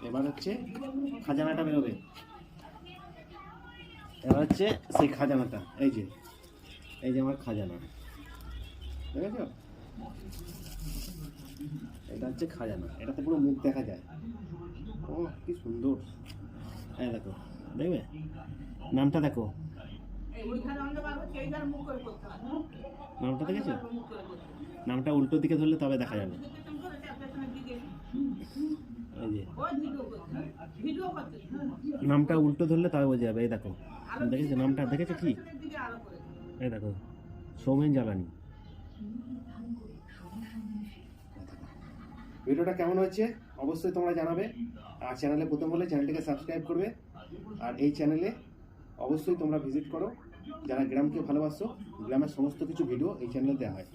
এবার হচ্ছে খাজানাটা বেরোবে। এবার হচ্ছে সেই খাজানাটা, এই যে আমার খাজানা, দেখেছো? এটা হচ্ছে খাজানা, এটাতে পুরো মুখ দেখা যায়। ও কি সুন্দর! এই দেখো, দেখবে নামটা দেখো, নামটা দেখেছো? নামটা উল্টো দিকে ধরলে তবে দেখা যাবে। এই যে নামটা উল্টো ধরলে তবে বোঝা যাবে। এই দেখো, দেখেছো নামটা? দেখেছো কি? এই দেখো, সৌমেন জ্বালানি। ভিডিওটা কেমন হচ্ছে অবশ্যই তোমরা জানাবে। আর চ্যানেলে প্রথম হলে চ্যানেলটিকে সাবস্ক্রাইব করবে। আর এই চ্যানেলে অবশ্যই তোমরা ভিজিট করো। যারা গ্রামকে ভালোবাসো, গ্রামের সমস্ত কিছু ভিডিও এই চ্যানেলে দেওয়া হয়।